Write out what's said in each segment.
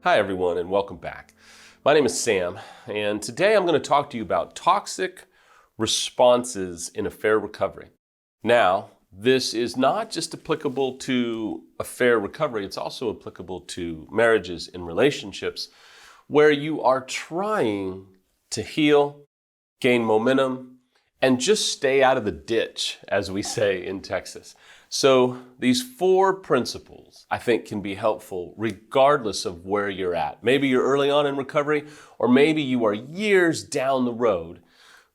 Hi everyone and welcome back. My name is Sam and today I'm going to talk to you about toxic responses in affair recovery. Now, this is not just applicable to affair recovery, it's also applicable to marriages and relationships where you are trying to heal, gain momentum, and just stay out of the ditch, as we say in Texas. So these 4 principles I think can be helpful regardless of where you're at. Maybe you're early on in recovery, or maybe you are years down the road,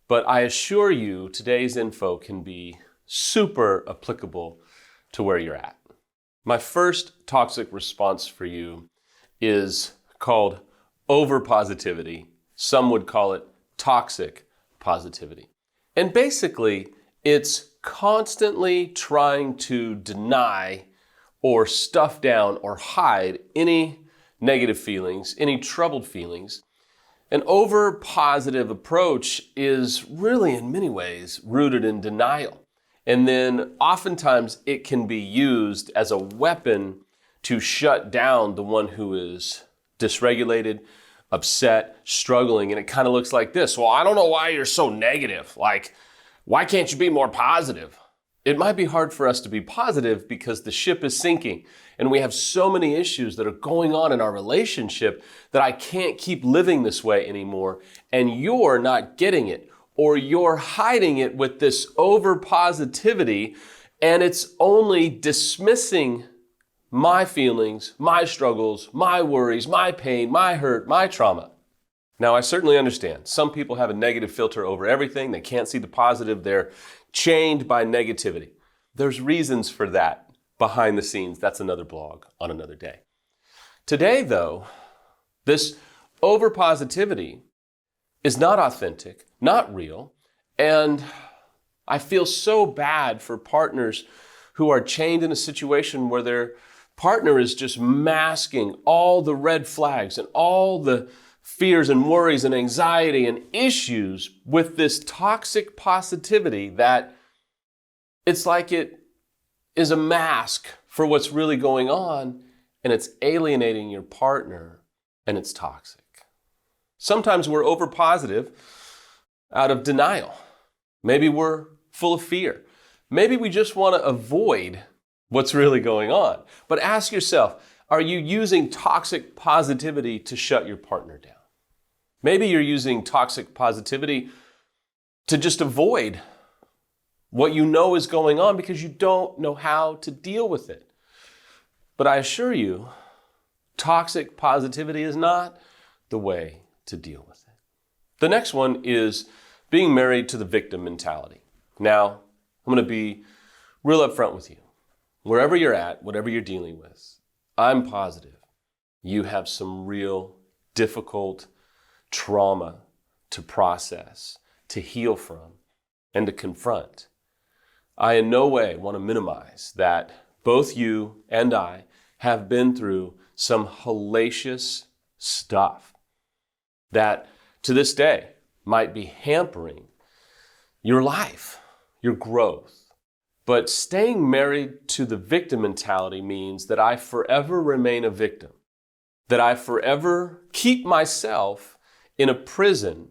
but I assure you today's info can be super applicable to where you're at. My first toxic response for you is called overpositivity. Some would call it toxic positivity. And basically, it's constantly trying to deny or stuff down or hide any negative feelings, any troubled feelings. An over-positive approach is really, in many ways, rooted in denial. And then oftentimes it can be used as a weapon to shut down the one who is dysregulated, upset, struggling, and it kind of looks like this. Well, I don't know why you're so negative. Like, why can't you be more positive? It might be hard for us to be positive because the ship is sinking and we have so many issues that are going on in our relationship that I can't keep living this way anymore, and you're not getting it, or you're hiding it with this over positivity, and it's only dismissing my feelings, my struggles, my worries, my pain, my hurt, my trauma. Now, I certainly understand. Some people have a negative filter over everything. They can't see the positive. They're chained by negativity. There's reasons for that behind the scenes. That's another blog on another day. Today, though, this over-positivity is not authentic, not real, and I feel so bad for partners who are chained in a situation where their partner is just masking all the red flags and all the fears and worries and anxiety and issues with this toxic positivity that it's like it is a mask for what's really going on, and it's alienating your partner, and it's toxic. Sometimes we're over positive out of denial. Maybe we're full of fear. Maybe we just want to avoid what's really going on. But ask yourself, are you using toxic positivity to shut your partner down? Maybe you're using toxic positivity to just avoid what you know is going on because you don't know how to deal with it. But I assure you, toxic positivity is not the way to deal with it. The next one is being married to the victim mentality. Now, I'm going to be real upfront with you. Wherever you're at, whatever you're dealing with, I'm positive you have some real difficult trauma to process, to heal from, and to confront. I in no way want to minimize that both you and I have been through some hellacious stuff that to this day might be hampering your life, your growth. But staying married to the victim mentality means that I forever remain a victim, that I forever keep myself in a prison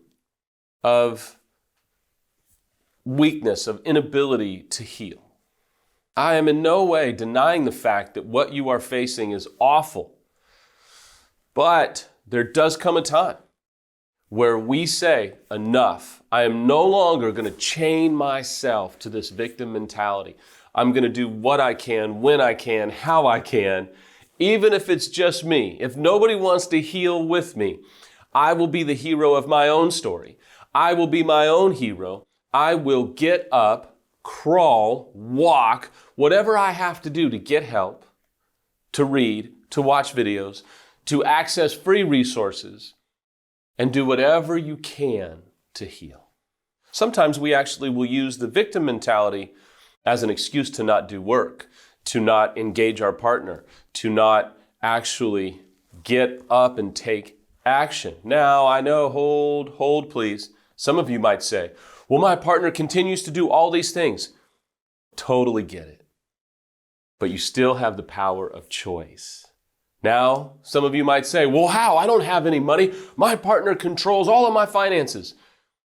of weakness, of inability to heal. I am in no way denying the fact that what you are facing is awful. But there does come a time where we say, enough. I am no longer going to chain myself to this victim mentality. I'm going to do what I can, when I can, how I can, even if it's just me. If nobody wants to heal with me, I will be the hero of my own story. I will be my own hero. I will get up, crawl, walk, whatever I have to do to get help, to read, to watch videos, to access free resources, and do whatever you can to heal. Sometimes we actually will use the victim mentality as an excuse to not do work, to not engage our partner, to not actually get up and take action. Now, I know, hold please. Some of you might say, well, my partner continues to do all these things. Totally get it. But you still have the power of choice. Now, some of you might say, well, how? I don't have any money. My partner controls all of my finances.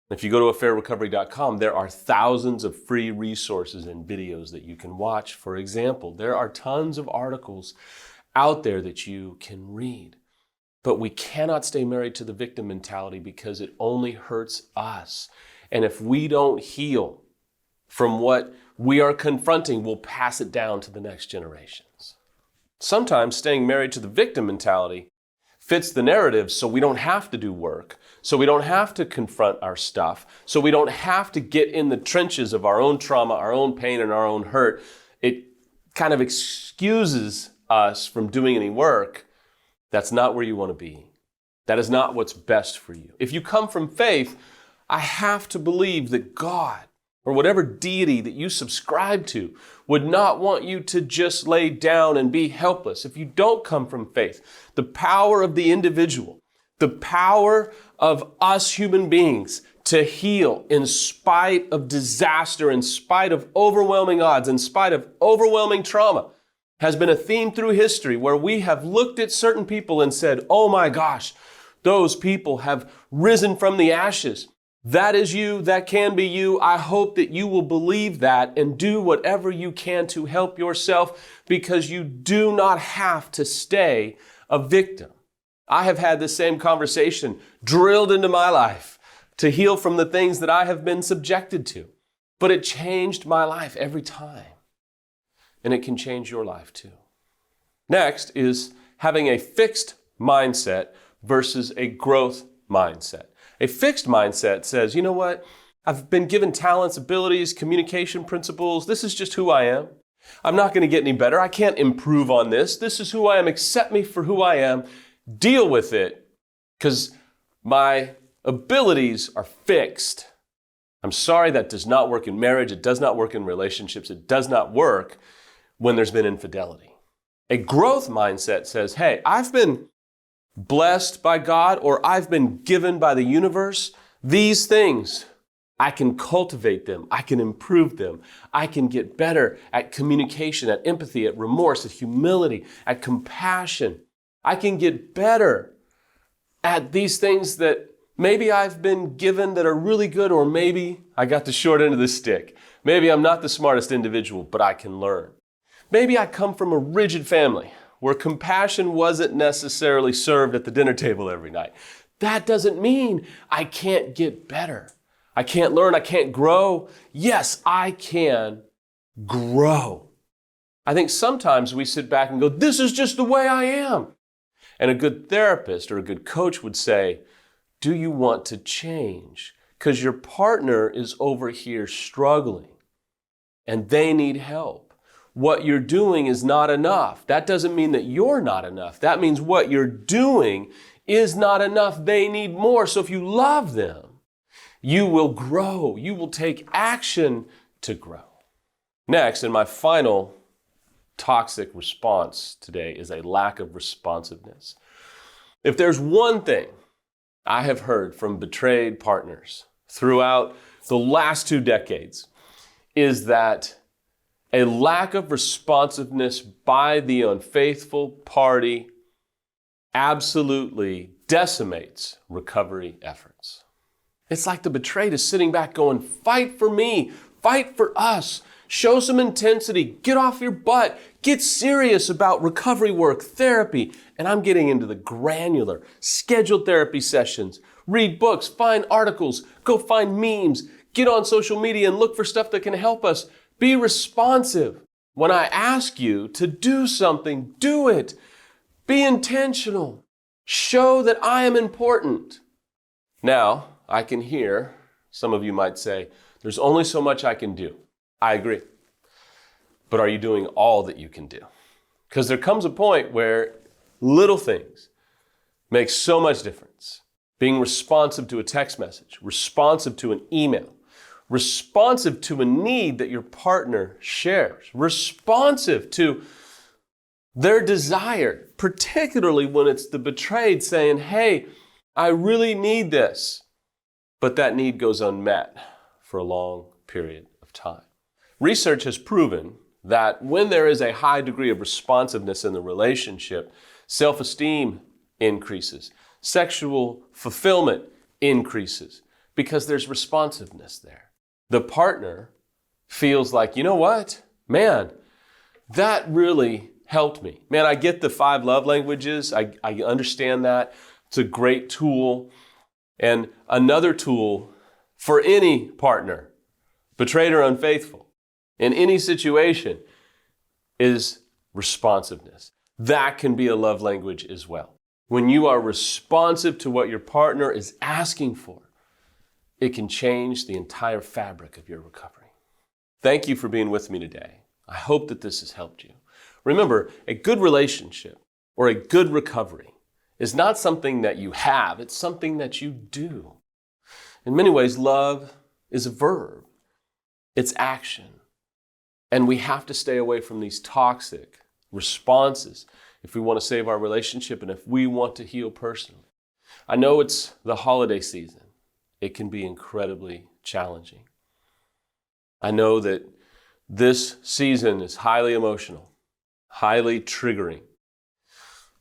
If you go to affairrecovery.com, there are thousands of free resources and videos that you can watch. For example, there are tons of articles out there that you can read. But we cannot stay married to the victim mentality because it only hurts us. And if we don't heal from what we are confronting, we'll pass it down to the next generations. Sometimes staying married to the victim mentality fits the narrative so we don't have to do work, so we don't have to confront our stuff, so we don't have to get in the trenches of our own trauma, our own pain, and our own hurt. It kind of excuses us from doing any work. That's not where you want to be. That is not what's best for you. If you come from faith, I have to believe that God, or whatever deity that you subscribe to, would not want you to just lay down and be helpless. If you don't come from faith, the power of the individual, the power of us human beings to heal in spite of disaster, in spite of overwhelming odds, in spite of overwhelming trauma, has been a theme through history where we have looked at certain people and said, oh my gosh, those people have risen from the ashes. That is you. That can be you. I hope that you will believe that and do whatever you can to help yourself, because you do not have to stay a victim. I have had the same conversation drilled into my life to heal from the things that I have been subjected to. But it changed my life every time. And it can change your life too. Next is having a fixed mindset versus a growth mindset. A fixed mindset says, you know what? I've been given talents, abilities, communication principles. This is just who I am. I'm not going to get any better. I can't improve on this. This is who I am. Accept me for who I am. Deal with it because my abilities are fixed. I'm sorry, that does not work in marriage. It does not work in relationships. It does not work when there's been infidelity. A growth mindset says, hey, I've been blessed by God, or I've been given by the universe these things. I can cultivate them. I can improve them. I can get better at communication, at empathy, at remorse, at humility, at compassion. I can get better at these things that maybe I've been given that are really good, or maybe I got the short end of the stick. Maybe I'm not the smartest individual, but I can learn. Maybe I come from a rigid family where compassion wasn't necessarily served at the dinner table every night. That doesn't mean I can't get better. I can't learn. I can't grow. Yes, I can grow. I think sometimes we sit back and go, this is just the way I am. And a good therapist or a good coach would say, do you want to change? Because your partner is over here struggling and they need help. What you're doing is not enough. That doesn't mean that you're not enough. That means what you're doing is not enough. They need more. So if you love them, you will grow. You will take action to grow. Next, and my final toxic response today is a lack of responsiveness. If there's one thing I have heard from betrayed partners throughout the last 2 decades, is that a lack of responsiveness by the unfaithful party absolutely decimates recovery efforts. It's like the betrayed is sitting back going, fight for me, fight for us, show some intensity, get off your butt, get serious about recovery work, therapy. And I'm getting into the granular, scheduled therapy sessions, read books, find articles, go find memes, get on social media and look for stuff that can help us. Be responsive. When I ask you to do something, do it. Be intentional. Show that I am important. Now, I can hear some of you might say, there's only so much I can do. I agree. But are you doing all that you can do? Because there comes a point where little things make so much difference. Being responsive to a text message, responsive to an email, responsive to a need that your partner shares, responsive to their desire, particularly when it's the betrayed saying, hey, I really need this. But that need goes unmet for a long period of time. Research has proven that when there is a high degree of responsiveness in the relationship, Self-esteem increases. Sexual fulfillment increases because there's responsiveness there. The partner feels like, you know what? Man, that really helped me. Man, I get the 5 love languages. I understand that. It's a great tool. And another tool for any partner, betrayed or unfaithful, in any situation, is responsiveness. That can be a love language as well. When you are responsive to what your partner is asking for, it can change the entire fabric of your recovery. Thank you for being with me today. I hope that this has helped you. Remember, a good relationship or a good recovery is not something that you have, it's something that you do. In many ways, love is a verb. It's action. And we have to stay away from these toxic responses if we want to save our relationship and if we want to heal personally. I know it's the holiday season. It can be incredibly challenging. I know that this season is highly emotional, highly triggering.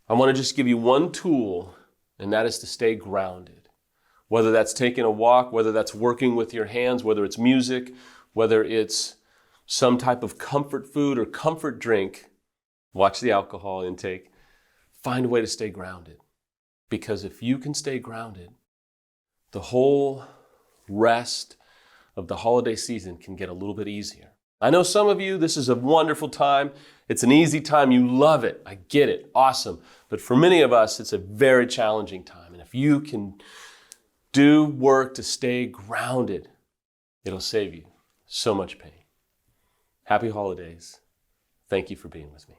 I want to just give you one tool, and that is to stay grounded. Whether that's taking a walk, whether that's working with your hands, whether it's music, whether it's some type of comfort food or comfort drink, watch the alcohol intake. Find a way to stay grounded. Because if you can stay grounded, the whole rest of the holiday season can get a little bit easier. I know some of you, this is a wonderful time. It's an easy time. You love it. I get it. Awesome. But for many of us, it's a very challenging time. And if you can do work to stay grounded, it'll save you so much pain. Happy holidays. Thank you for being with me.